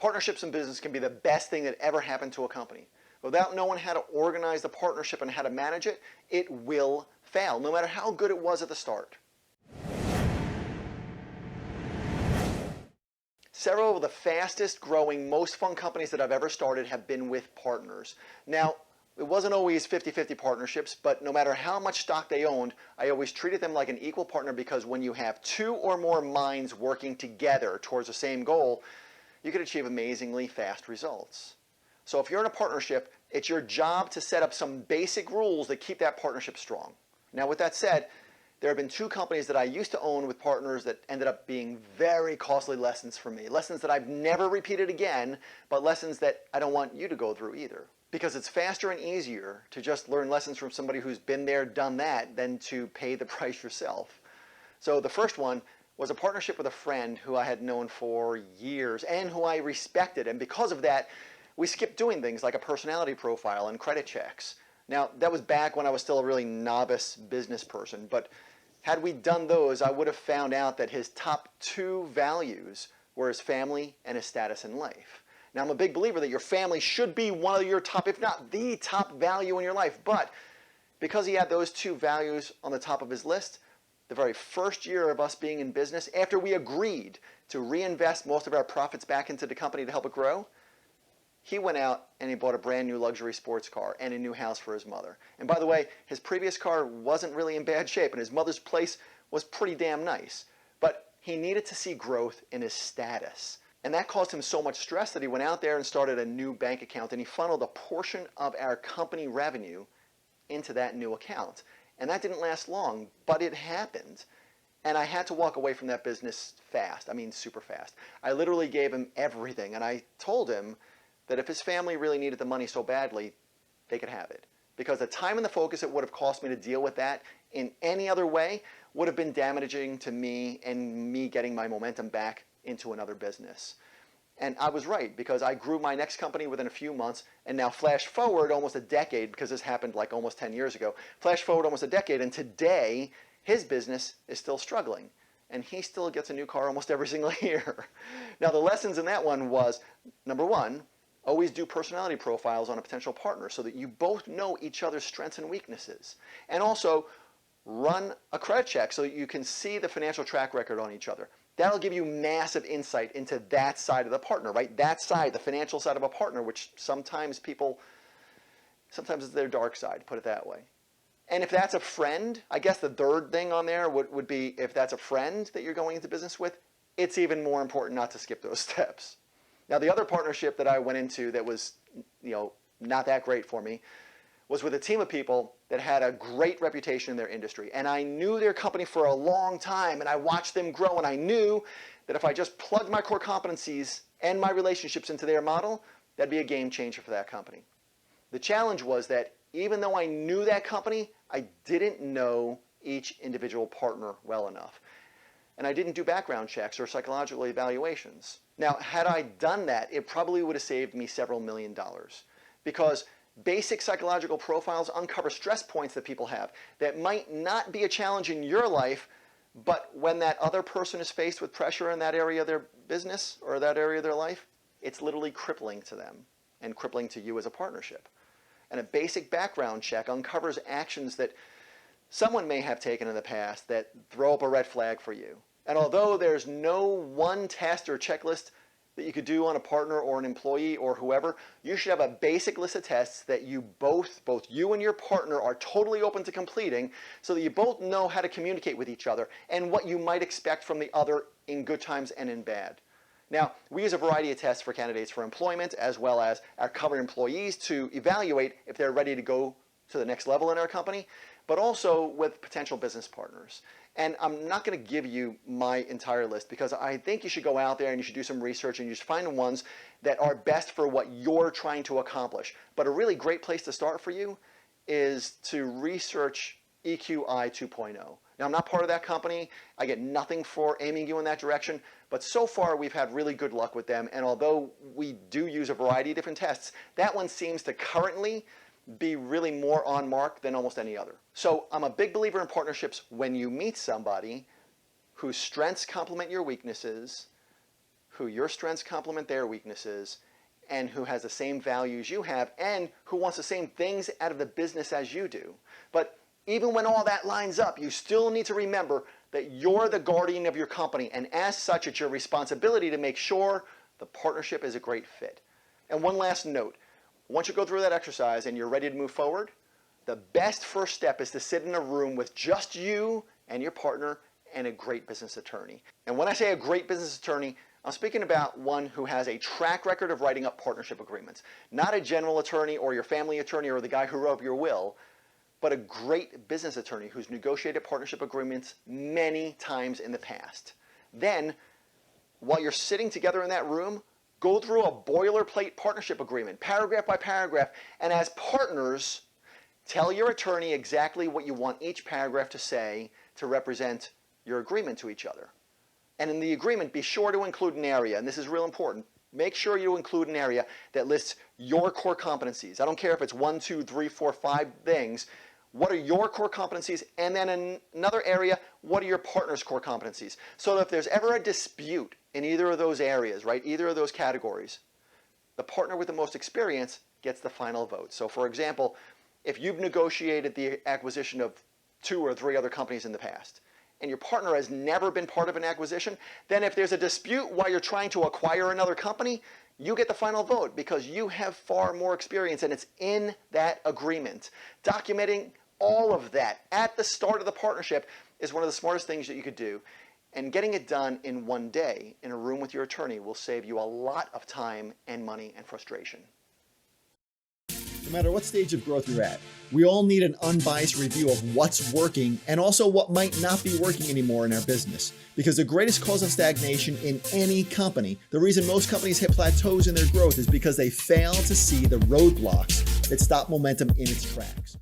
Partnerships in business can be the best thing that ever happened to a company. Without knowing how to organize the partnership and how to manage it, it will fail, no matter how good it was at the start. Several of the fastest growing, most fun companies that I've ever started have been with partners. Now, it wasn't always 50-50 partnerships, but no matter how much stock they owned, I always treated them like an equal partner, because when you have two or more minds working together towards the same goal, you can achieve amazingly fast results. So if you're in a partnership, it's your job to set up some basic rules that keep that partnership strong. Now, with that said, there have been two companies that I used to own with partners that ended up being very costly lessons for me. Lessons that I've never repeated again, but lessons that I don't want you to go through either. Because it's faster and easier to just learn lessons from somebody who's been there, done that, than to pay the price yourself. So the first one was a partnership with a friend who I had known for years and who I respected. And because of that, we skipped doing things like a personality profile and credit checks. Now, that was back when I was still a really novice business person, but had we done those, I would have found out that his top two values were his family and his status in life. Now, I'm a big believer that your family should be one of your top, if not the top value in your life, but because he had those two values on the top of his list, the very first year of us being in business, after we agreed to reinvest most of our profits back into the company to help it grow, he went out and he bought a brand new luxury sports car and a new house for his mother. And by the way, his previous car wasn't really in bad shape, and his mother's place was pretty damn nice. But he needed to see growth in his status. And that caused him so much stress that he went out there and started a new bank account, and he funneled a portion of our company revenue into that new account. And that didn't last long, but it happened. And I had to walk away from that business fast. I mean, super fast. I literally gave him everything, and I told him that if his family really needed the money so badly, they could have it. Because the time and the focus it would have cost me to deal with that in any other way would have been damaging to me and me getting my momentum back into another business. And I was right, because I grew my next company within a few months, and now flash forward almost a decade, because this happened like almost 10 years ago. Flash forward almost a decade, and today his business is still struggling. And he still gets a new car almost every single year. Now, the lessons in that one was, number one, always do personality profiles on a potential partner so that you both know each other's strengths and weaknesses. And also, run a credit check so that you can see the financial track record on each other. That'll give you massive insight into that side of the partner, right? That side, the financial side of a partner, which sometimes it's their dark side, put it that way. And if that's a friend, I guess the third thing on there would be, if that's a friend that you're going into business with, it's even more important not to skip those steps. Now, the other partnership that I went into that was, not that great for me was with a team of people that had a great reputation in their industry. And I knew their company for a long time, and I watched them grow, and I knew that if I just plugged my core competencies and my relationships into their model, that'd be a game changer for that company. The challenge was that even though I knew that company, I didn't know each individual partner well enough. And I didn't do background checks or psychological evaluations. Now, had I done that, it probably would have saved me several $1 million, because basic psychological profiles uncover stress points that people have that might not be a challenge in your life, but when that other person is faced with pressure in that area of their business or that area of their life, it's literally crippling to them and crippling to you as a partnership. And a basic background check uncovers actions that someone may have taken in the past that throw up a red flag for you. And although there's no one test or checklist that you could do on a partner or an employee or whoever, you should have a basic list of tests that you both you and your partner are totally open to completing, so that you both know how to communicate with each other and what you might expect from the other in good times and in bad. Now, we use a variety of tests for candidates for employment, as well as our covered employees, to evaluate if they're ready to go to the next level in our company, but also with potential business partners. And I'm not going to give you my entire list, because I think you should go out there and you should do some research and you should find the ones that are best for what you're trying to accomplish. But a really great place to start for you is to research EQI 2.0. Now, I'm not part of that company. I get nothing for aiming you in that direction. But so far, we've had really good luck with them. And although we do use a variety of different tests, that one seems to currently be really more on mark than almost any other. So I'm a big believer in partnerships when you meet somebody whose strengths complement your weaknesses, who your strengths complement their weaknesses, and who has the same values you have, and who wants the same things out of the business as you do. But even when all that lines up, you still need to remember that you're the guardian of your company, and as such, it's your responsibility to make sure the partnership is a great fit. And one last note, once you go through that exercise and you're ready to move forward, the best first step is to sit in a room with just you and your partner and a great business attorney. And when I say a great business attorney, I'm speaking about one who has a track record of writing up partnership agreements. Not a general attorney or your family attorney or the guy who wrote up your will, but a great business attorney who's negotiated partnership agreements many times in the past. Then, while you're sitting together in that room, go through a boilerplate partnership agreement, paragraph by paragraph, and as partners, tell your attorney exactly what you want each paragraph to say to represent your agreement to each other. And in the agreement, be sure to include an area, and this is real important. Make sure you include an area that lists your core competencies. I don't care if it's 1, 2, 3, 4, 5 things. What are your core competencies? And then in another area, what are your partner's core competencies? So that if there's ever a dispute in either of those areas, right, either of those categories, the partner with the most experience gets the final vote. So for example, if you've negotiated the acquisition of 2 or 3 other companies in the past, and your partner has never been part of an acquisition, then if there's a dispute while you're trying to acquire another company, you get the final vote because you have far more experience and it's in that agreement. Documenting all of that at the start of the partnership is one of the smartest things that you could do. And getting it done in one day in a room with your attorney will save you a lot of time and money and frustration. No matter what stage of growth you're at, we all need an unbiased review of what's working and also what might not be working anymore in our business. Because the greatest cause of stagnation in any company, the reason most companies hit plateaus in their growth is because they fail to see the roadblocks that stop momentum in its tracks.